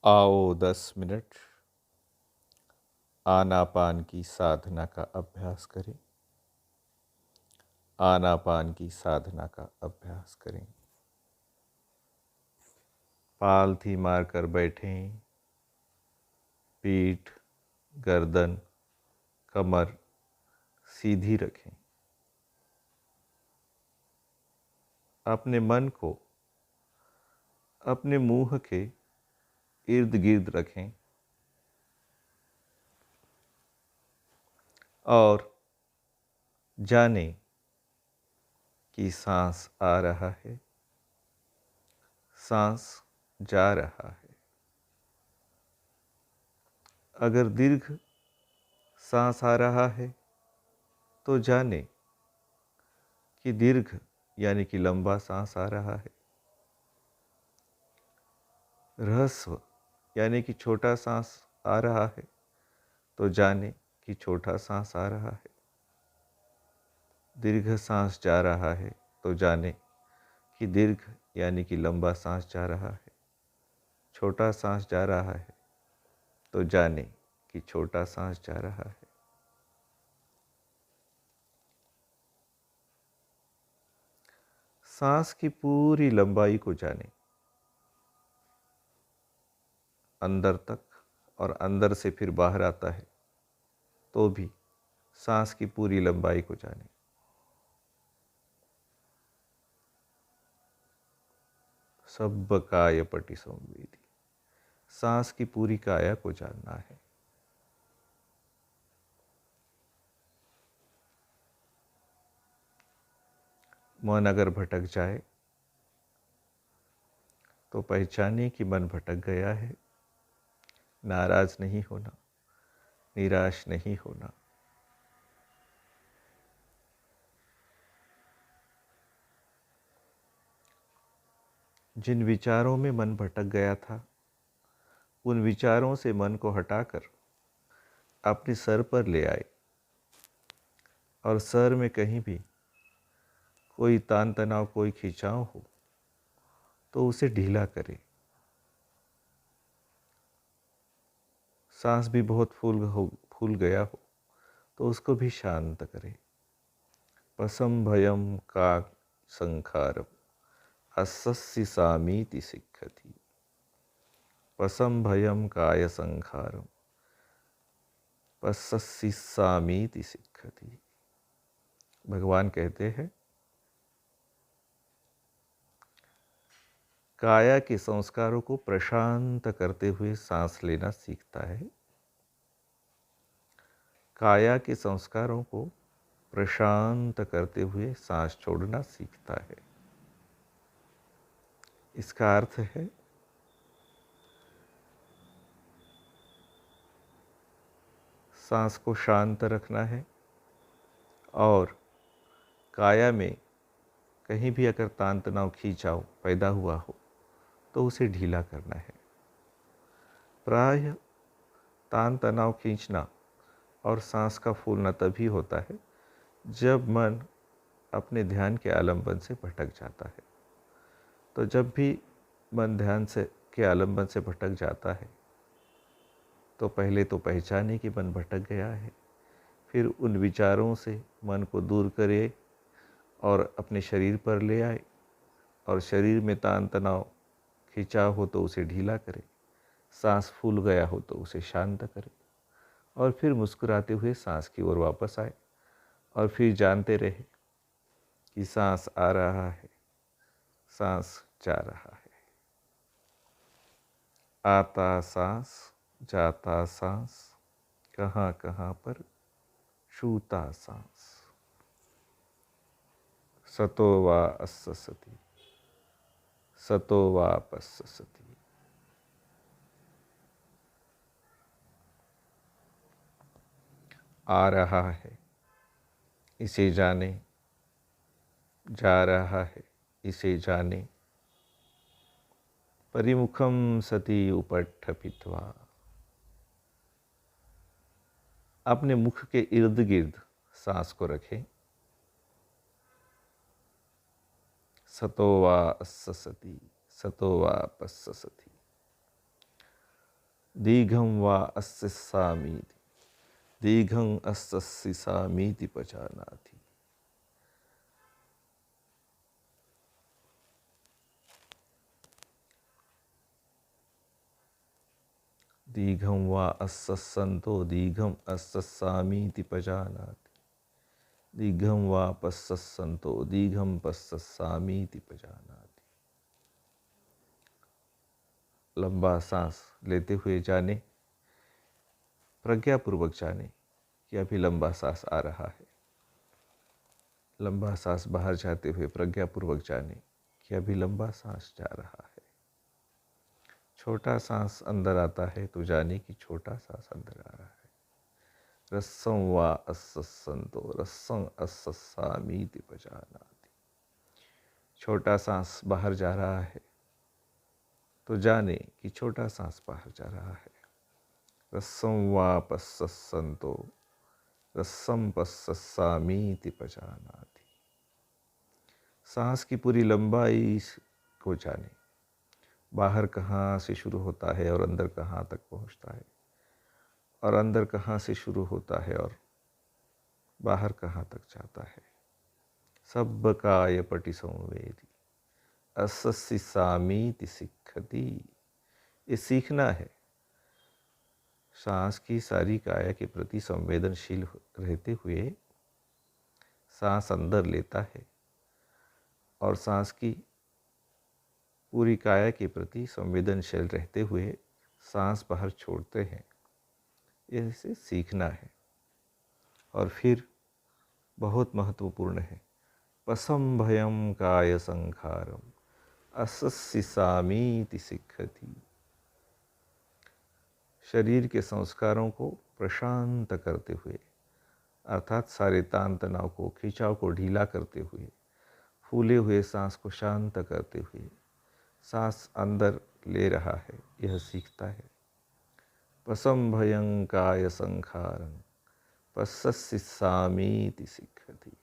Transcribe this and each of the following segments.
आओ 10 मिनट आनापान की साधना का अभ्यास करें। आनापान की साधना का अभ्यास करें। पालथी मारकर बैठें। पीठ, गर्दन, कमर सीधी रखें। अपने मन को अपने मुंह के इर्द गिर्द रखें और जानें कि सांस आ रहा है, सांस जा रहा है। अगर दीर्घ सांस आ रहा है तो जानें कि दीर्घ यानी कि लंबा सांस आ रहा है। ह्रस्व यानी कि छोटा सांस आ रहा है तो जाने कि छोटा सांस आ रहा है। दीर्घ सांस जा रहा है तो जाने कि दीर्घ यानी कि लंबा सांस जा रहा है। छोटा सांस जा रहा है तो जाने कि छोटा सांस जा रहा है। सांस की पूरी लंबाई को जाने, अंदर तक, और अंदर से फिर बाहर आता है तो भी सांस की पूरी लंबाई को जाने। सब काय पटि संवेदी, सांस की पूरी काया को जानना है। मन अगर भटक जाए तो पहचानिए कि मन भटक गया है। नाराज नहीं होना, निराश नहीं होना। जिन विचारों में मन भटक गया था, उन विचारों से मन को हटाकर अपने सर पर ले आए और सर में कहीं भी कोई तान तनाव, कोई खिंचाव हो तो उसे ढीला करें। सांस भी बहुत फूल गया हो तो उसको भी शांत करें। पसम भयम का संखारम अस्सि सामीति सिक्खति। पसम भयम काय संखारम पस्सि सामीति सिक्खति। भगवान कहते हैं, काया के संस्कारों को प्रशांत करते हुए सांस लेना सीखता है। काया के संस्कारों को प्रशांत करते हुए सांस छोड़ना सीखता है। इसका अर्थ है सांस को शांत रखना है और काया में कहीं भी अगर तान तनाव, खींचाव पैदा हुआ हो तो उसे ढीला करना है। प्रायः तान तनाव खींचना और सांस का फूलना तभी होता है जब मन अपने ध्यान के आलंबन से भटक जाता है। तो जब भी मन ध्यान से के आलंबन से भटक जाता है तो पहले तो पहचाने कि मन भटक गया है, फिर उन विचारों से मन को दूर करे और अपने शरीर पर ले आए, और शरीर में तान तनाव, खिंचाव हो तो उसे ढीला करे, सांस फूल गया हो तो उसे शांत करे, और फिर मुस्कुराते हुए सांस की ओर वापस आए और फिर जानते रहे कि सांस आ रहा है, सांस जा रहा है। आता सांस, जाता सांस, कहाँ कहाँ पर छूता सांस। सतो वा अस्ससति, सतो वा पस्ससति। आ रहा है इसे जाने, जा रहा है इसे जाने। परिमुखम सती उपट्ठपित्वा, अपने मुख के इर्द गिर्द सांस को रखें। सतो वा अस्ससति, सतो वा पस्ससति। दीघं वा अस्सामीति, दीघं अस्सामीति पजानाति। दीघं वा अस्सन्तो दीघं अस्सामीति पजानाति, दीघं वा पस्सन्तो दीघं पस्सामीति पजानाति। लंबा सांस लेते हुए जाने, प्रज्ञापूर्वक जाने कि अभी लंबा सांस आ रहा है। लंबा सांस बाहर जाते हुए प्रज्ञापूर्वक जाने कि अभी लंबा सांस जा रहा है। छोटा सांस अंदर आता है तो जाने कि छोटा सांस अंदर आ रहा है। रस्सं वा अस्सन्तो रस्सं अस्सामीति पजानाति। छोटा सांस बाहर जा रहा है तो जाने कि छोटा सांस बाहर जा रहा है। रस्सं वा पस्सन्तो रस्सं पस्सामीति पजानाति। सांस की पूरी लंबाई को जाने, बाहर कहाँ से शुरू होता है और अंदर कहाँ तक पहुँचता है, और अंदर कहाँ से शुरू होता है और बाहर कहाँ तक जाता है। सब्बकाय पटि संवेदी अस्सामीति सिक्खति। ये सीखना है। सांस की सारी काया के प्रति संवेदनशील रहते हुए सांस अंदर लेता है और सांस की पूरी काया के प्रति संवेदनशील रहते हुए सांस बाहर छोड़ते हैं। इसे सीखना है। और फिर बहुत महत्वपूर्ण है, पसंभयं काय संखारम अस्सामीति सिक्खति। शरीर के संस्कारों को प्रशांत करते हुए, अर्थात सारे तान तनाव को, खिंचाव को ढीला करते हुए, फूले हुए सांस को शांत करते हुए सांस अंदर ले रहा है, यह सीखता है। पसंभयं काय संखारं पस्सामीति सिक्खति।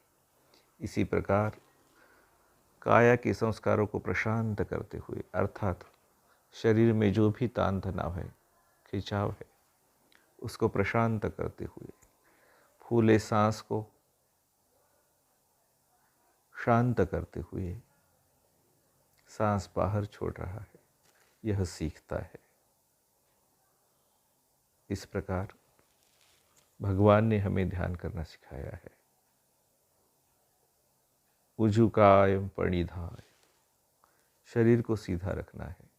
इसी प्रकार काया के संस्कारों को प्रशांत करते हुए, अर्थात शरीर में जो भी तान तनाव है, खिंचाव है, उसको प्रशांत करते हुए फूले सांस को शांत करते हुए सांस बाहर छोड़ रहा है, यह सीखता है। इस प्रकार भगवान ने हमें ध्यान करना सिखाया है। उजुकायम परिधाय, शरीर को सीधा रखना है।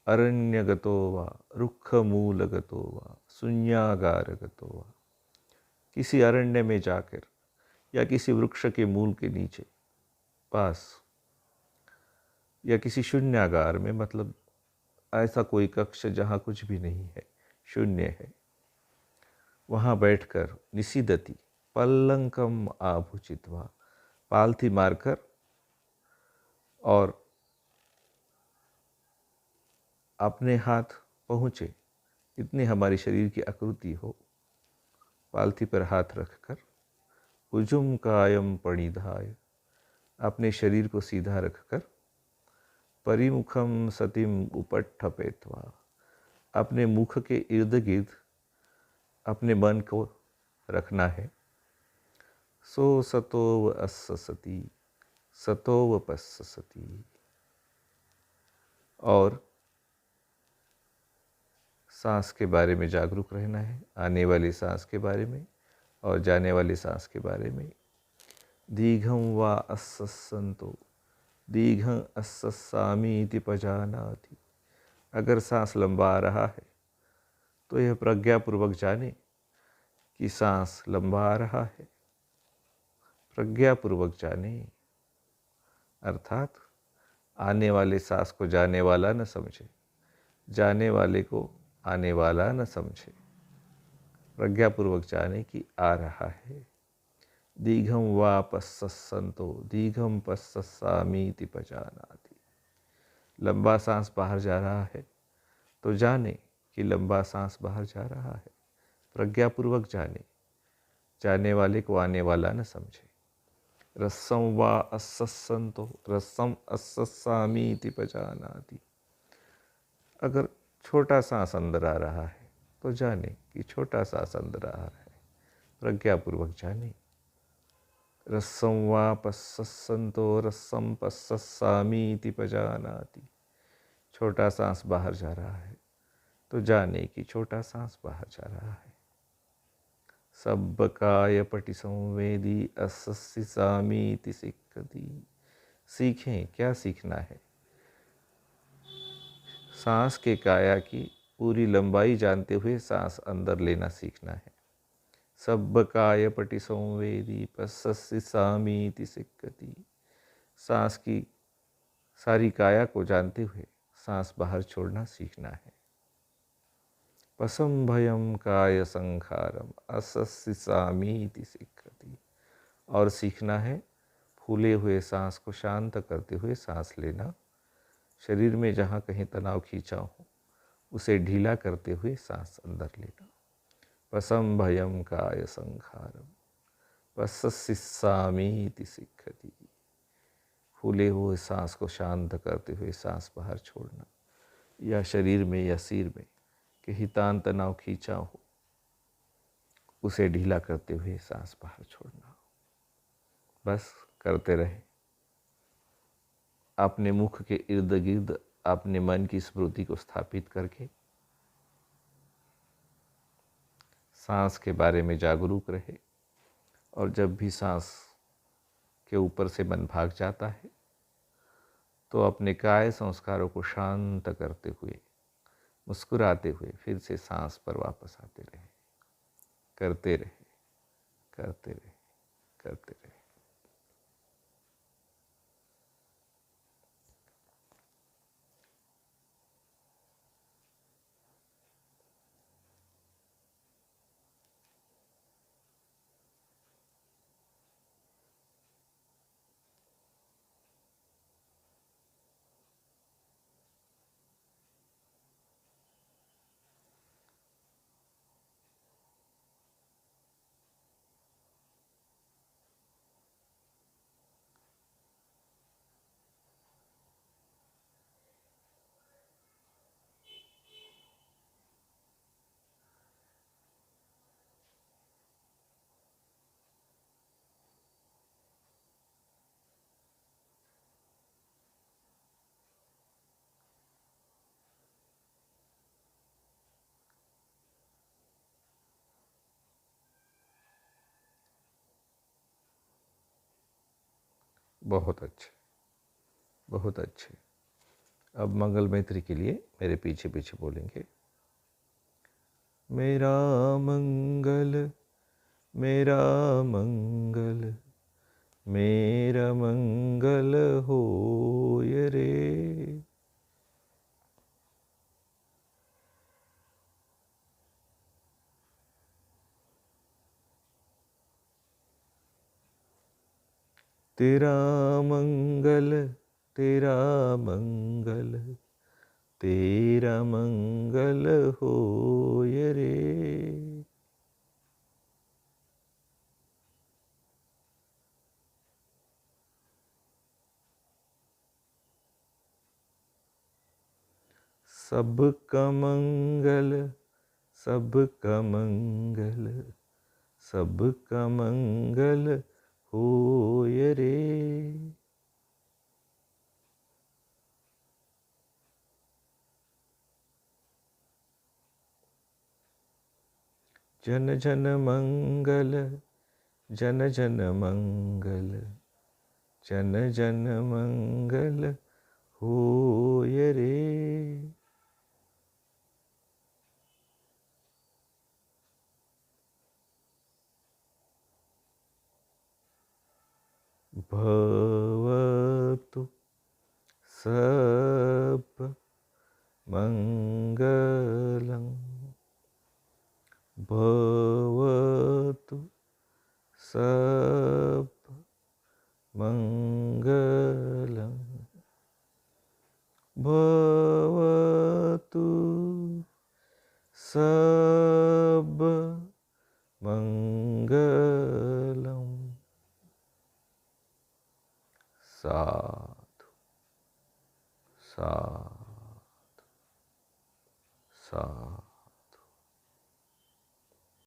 अरण्यगतो वा रुक्षमूलगतो वा शून्यागारगतो वा, किसी अरण्य में जाकर या किसी वृक्ष के मूल के नीचे पास या किसी शून्यागार में, मतलब ऐसा कोई कक्ष जहाँ कुछ भी नहीं है, शून्य है, वहाँ बैठकर निसीदति पल्लंकम आभुचित्वा, पालथी मारकर और अपने हाथ पहुँचे इतनी हमारी शरीर की आकृति हो, पालथी पर हाथ रखकर उजुम कायम परिधाय, अपने शरीर को सीधा रखकर परिमुखम सतिम उपट्ठपेत्वा, अपने मुख के इर्द गिर्द अपने मन को रखना है। सो सतोव अस्सति सतोव पस्सति, और सांस के बारे में जागरूक रहना है, आने वाली सांस के बारे में और जाने वाली सांस के बारे में। दीघं वा अस्सन्तो दीघं अस्सामीति पजानाति। अगर सांस लंबा आ रहा है तो यह प्रज्ञापूर्वक जाने कि सांस लंबा आ रहा है। प्रज्ञापूर्वक जाने, अर्थात आने वाले सांस को जाने वाला न समझे, जाने वाले को आने वाला न समझे। प्रज्ञापूर्वक जाने कि आ रहा है। दीघं वा पस्सन्तो दीघं पस्सामीति पजानाति। लंबा सांस बाहर जा रहा है तो जाने कि लंबा सांस बाहर जा रहा है। प्रज्ञापूर्वक जाने, जाने वाले को आने वाला न समझे। रस्सं वा अस्सन्तो रस्सं अस्सामीति पजानाति। अगर छोटा सांस अंदर आ रहा है तो जाने कि छोटा सांस अंदर आ रहा है, प्रज्ञापूर्वक जाने। रस्सं वा पस्सन्तो रस्सं पस्ससामीति पजानाति। छोटा सांस बाहर जा रहा है तो जाने कि छोटा सांस बाहर जा रहा है। सब्बकाय पटि संवेदी असस्सि सामीति सिक्खति। सीखें, क्या सीखना है? सांस के काया की पूरी लंबाई जानते हुए सांस अंदर लेना सीखना है। सब्बकाय पटि संवेदी पस्सस्सि सामीति सिक्खति। सांस की सारी काया को जानते हुए सांस बाहर छोड़ना सीखना है। पसंभयम काय संखारम असस्सि सामीति सिक्खति। और सीखना है फूले हुए सांस को शांत करते हुए सांस लेना। शरीर में जहाँ कहीं तनाव खींचा हो उसे ढीला करते हुए सांस अंदर लेना। पसंभयम काय संखारम पस्सस्सि सामीति सिक्खति। फूले हुए सांस को शांत करते हुए सांस बाहर छोड़ना, या शरीर में या सिर में कहीं तान तनाव खींचा हो उसे ढीला करते हुए सांस बाहर छोड़ना। बस करते रहे। अपने मुख के इर्द गिर्द अपने मन की स्मृति को स्थापित करके सांस के बारे में जागरूक रहे। और जब भी सांस के ऊपर से मन भाग जाता है तो अपने काय संस्कारों को शांत करते हुए, मुस्कुराते हुए फिर से सांस पर वापस आते रहे। करते रहे, करते रहे, करते रहे। बहुत अच्छे, बहुत अच्छे। अब मंगल मैत्री के लिए मेरे पीछे पीछे बोलेंगे। मेरा मंगल, मेरा मंगल, मेरा मंगल होय रे। तेरा मंगल, तेरा मंगल, तेरा मंगल होय रे। सबका मंगल, सबका मंगल, सबका मंगल होय रे। जन जन मंगल, जन जन मंगल, जन जन मंगल होय रे। भवतु सब मंगलं, भवतु सब मंगलं, भवतु सब मंगलम। साधु, साधु, स्वाहा।